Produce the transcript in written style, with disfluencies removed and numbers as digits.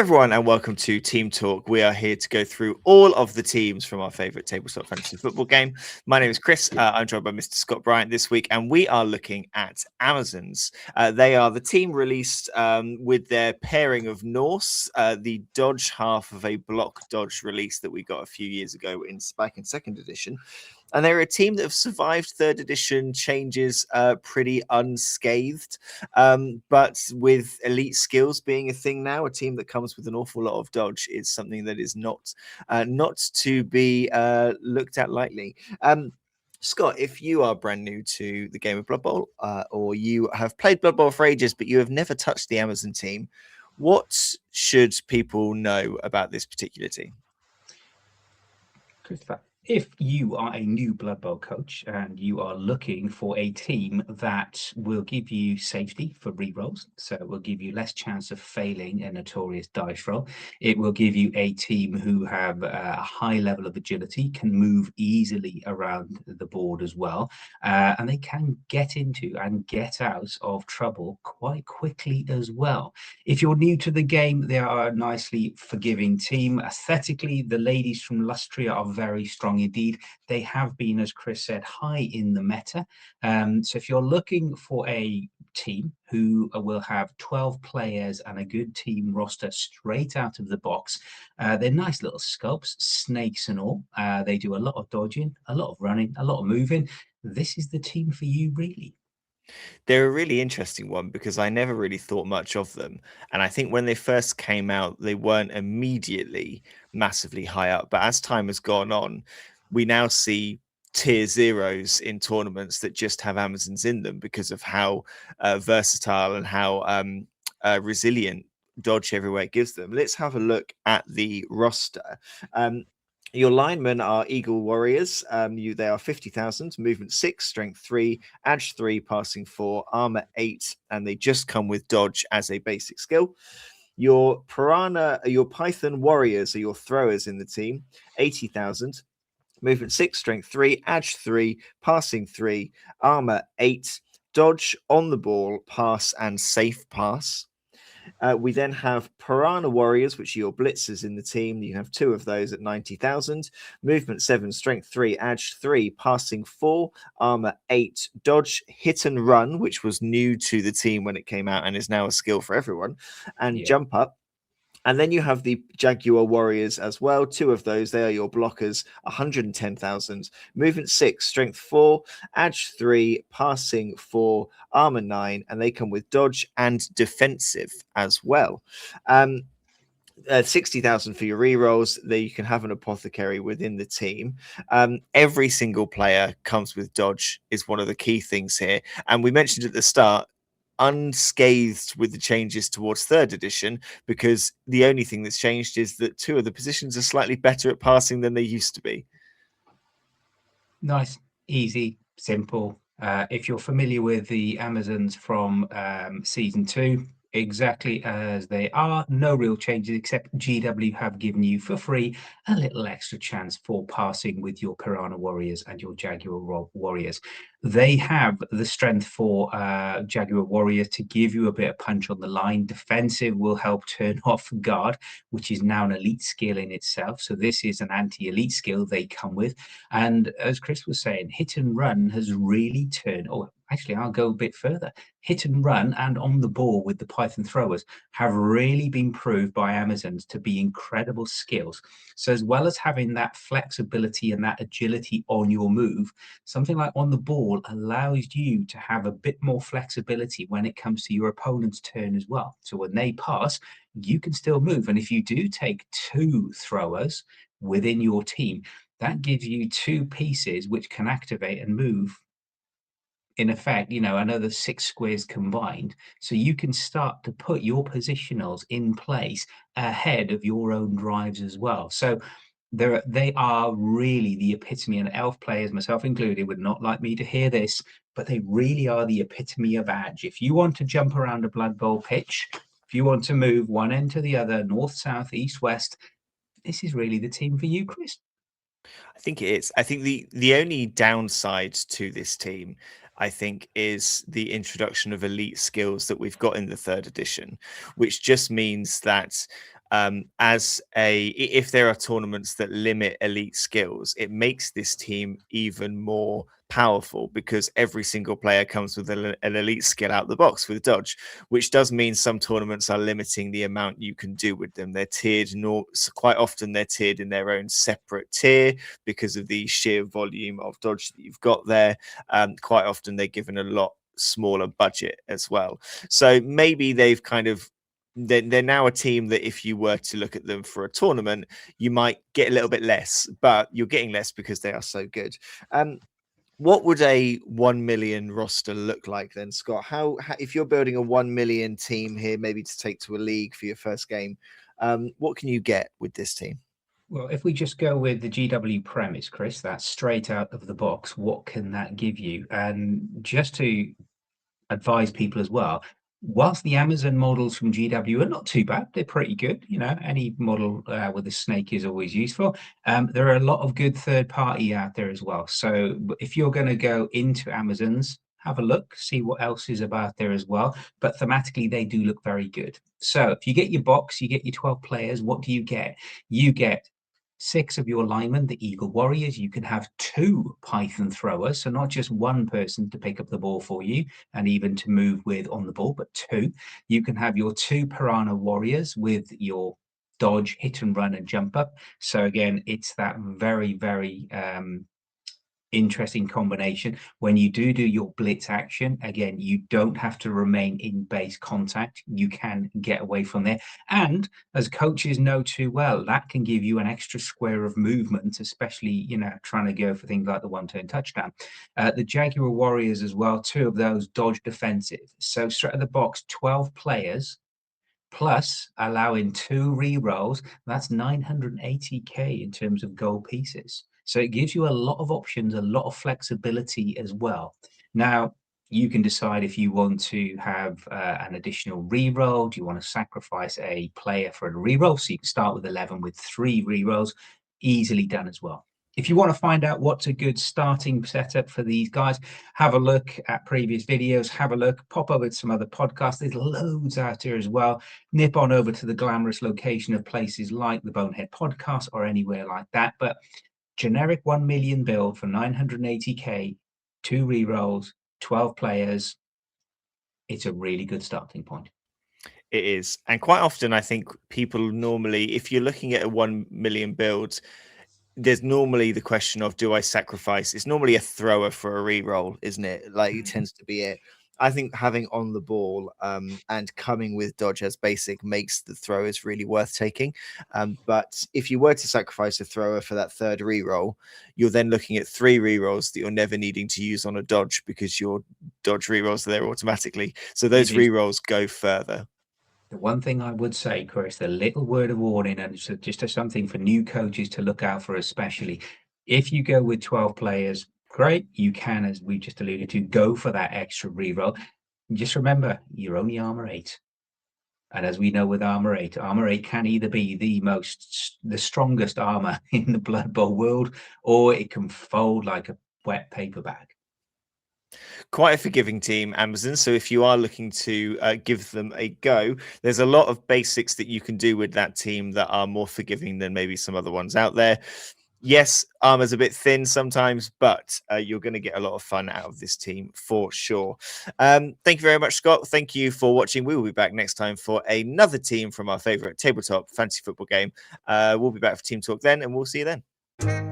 everyone, and welcome to Team Talk. We are here to go through all of the teams from our favorite tabletop fantasy football game. My name is Chris. I'm joined by Mr. Scott Bryant this week, and we are looking at Amazons. They are the team released with their pairing of Norse, the dodge half of a block dodge release that we got a few years ago back in second edition. And they're a team that have survived third edition changes pretty unscathed. But with elite skills being a thing now, a team that comes with an awful lot of dodge is something that is not to be looked at lightly. Scott, if you are brand new to the game of Blood Bowl, or you have played Blood Bowl for ages, but you have never touched the Amazon team, what should people know about this particular team? Christopher, if you are a new Blood Bowl coach and you are looking for a team that will give you safety for rerolls, so it will give you less chance of failing a notorious dice roll, it will give you a team who have a high level of agility, can move easily around the board as well, and they can get into and get out of trouble quite quickly as well. If you're new to the game, they are a nicely forgiving team. Aesthetically, the ladies from Lustria are very strong indeed. They have been, as Chris said, high in the meta. So if you're looking for a team who will have 12 players and a good team roster straight out of the box, they're nice little sculpts, snakes and all. They do a lot of dodging, a lot of running, a lot of moving. This is the team for you, really. They're a really interesting one because I never really thought much of them. And I think when they first came out, they weren't immediately massively high up. But as time has gone on, we now see tier zeros in tournaments that just have Amazons in them because of how versatile and how resilient dodge everywhere gives them. Let's have a look at the roster. Your linemen are Eagle Warriors. They are 50,000, movement 6, strength 3, edge 3, passing 4, armor 8, and they just come with dodge as a basic skill. Your Python Warriors are your throwers in the team, 80,000, movement 6, strength 3, edge 3, passing 3, armor 8, dodge on the ball, pass, and safe pass. We then have Piranha Warriors, which are your blitzers in the team. You have 2 of those at 90,000. Movement 7, strength 3, edge 3, passing 4, armor 8, dodge, hit and run, which was new to the team when it came out and is now a skill for everyone, and jump up. And then you have the Jaguar Warriors as well. 2 of those, they are your blockers, 110,000. Movement 6, strength 4, edge 3, passing 4, armor 9, and they come with dodge and defensive as well. 60,000 for your rerolls. There you can have an apothecary within the team. Every single player comes with dodge is one of the key things here. And we mentioned at the start, unscathed with the changes towards third edition, because the only thing that's changed is that 2 of the positions are slightly better at passing than they used to be. Nice, easy, simple. If you're familiar with the Amazons from season 2, exactly as they are, no real changes, except GW have given you for free a little extra chance for passing with your Piranha Warriors and your Jaguar Warriors. They have the strength for Jaguar Warrior to give you a bit of punch on the line. Defensive will help turn off guard, which is now an elite skill in itself. So this is an anti-elite skill they come with. And as Chris was saying, hit and run has really turned, actually, I'll go a bit further. Hit and run and on the ball with the Python throwers have really been proved by Amazons to be incredible skills. So as well as having that flexibility and that agility on your move, something like on the ball allows you to have a bit more flexibility when it comes to your opponent's turn as well. So when they pass, you can still move. And if you do take 2 throwers within your team, that gives you 2 pieces which can activate and move, in effect, another 6 squares combined. So you can start to put your positionals in place ahead of your own drives as well. So they are really the epitome, and elf players, myself included, would not like me to hear this, but they really are the epitome of edge. If you want to jump around a Blood Bowl pitch, if you want to move one end to the other, north, south, east, west, this is really the team for you, Chris. I think it is. I think the only downside to this team, I think, is the introduction of elite skills that we've got in the third edition, which just means that if there are tournaments that limit elite skills, it makes this team even more powerful because every single player comes with an elite skill out the box with dodge, which does mean some tournaments are limiting the amount you can do with them. They're tiered, quite often they're tiered in their own separate tier because of the sheer volume of dodge that you've got there. Quite often they're given a lot smaller budget as well. So maybe they've kind of they're now a team that if you were to look at them for a tournament, you might get a little bit less, but you're getting less because they are so good. What would a 1 million roster look like then, Scott? How if you're building a 1 million team here, maybe to take to a league for your first game, what can you get with this team? Well, if we just go with the GW premise, Chris, that's straight out of the box. What can that give you? And just to advise people as well, whilst the Amazon models from GW are not too bad, they're pretty good. You know, any model with a snake is always useful. There are a lot of good third party out there as well. So if you're going to go into Amazons, have a look, see what else is about there as well. But thematically, they do look very good. So if you get your box, you get your 12 players, what do you get? You get 6 of your linemen, the Eagle Warriors. You can have 2 Python throwers, so not just one person to pick up the ball for you and even to move with on the ball, but 2. You can have your 2 Piranha Warriors with your dodge, hit and run, and jump up. So again, it's that very, very interesting combination. When you do your blitz action, again, you don't have to remain in base contact. You can get away from there. And as coaches know too well, that can give you an extra square of movement, especially, you know, trying to go for things like the one-turn touchdown. The Jaguar Warriors as well, 2 of those dodge defensive. So straight at the box, 12 players plus allowing 2 re-rolls. That's 980k in terms of gold pieces. So it gives you a lot of options, a lot of flexibility as well. Now, you can decide if you want to have an additional re-roll. Do you want to sacrifice a player for a re-roll? So you can start with 11 with 3 re-rolls. Easily done as well. If you want to find out what's a good starting setup for these guys, have a look at previous videos, have a look, pop over to some other podcasts. There's loads out there as well. Nip on over to the glamorous location of places like the Bonehead Podcast or anywhere like that. But generic 1 million build for 980k, 2 rerolls, 12 players. It's a really good starting point. It is. And quite often, I think people normally, if you're looking at a 1 million build, there's normally the question of, do I sacrifice? It's normally a thrower for a re-roll, isn't it? Like it tends to be it. I think having on the ball and coming with dodge as basic makes the throwers really worth taking. But if you were to sacrifice a thrower for that third re-roll, you're then looking at 3 re-rolls that you're never needing to use on a dodge because your dodge re-rolls are there automatically. So those re-rolls go further. The one thing I would say, Chris, the little word of warning, and it's just something for new coaches to look out for, especially if you go with 12 players, great. You can, as we just alluded to, go for that extra reroll. Just remember, you're only armor 8. And as we know with armor 8 can either be the strongest armor in the Blood Bowl world, or it can fold like a wet paper bag. Quite a forgiving team, Amazon. So if you are looking to give them a go, there's a lot of basics that you can do with that team that are more forgiving than maybe some other ones out there. Yes, armor's a bit thin sometimes, but you're going to get a lot of fun out of this team for sure. Thank you very much, Scott. Thank you for watching. We will be back next time for another team from our favorite tabletop fantasy football game. We'll be back for Team Talk then, and we'll see you then.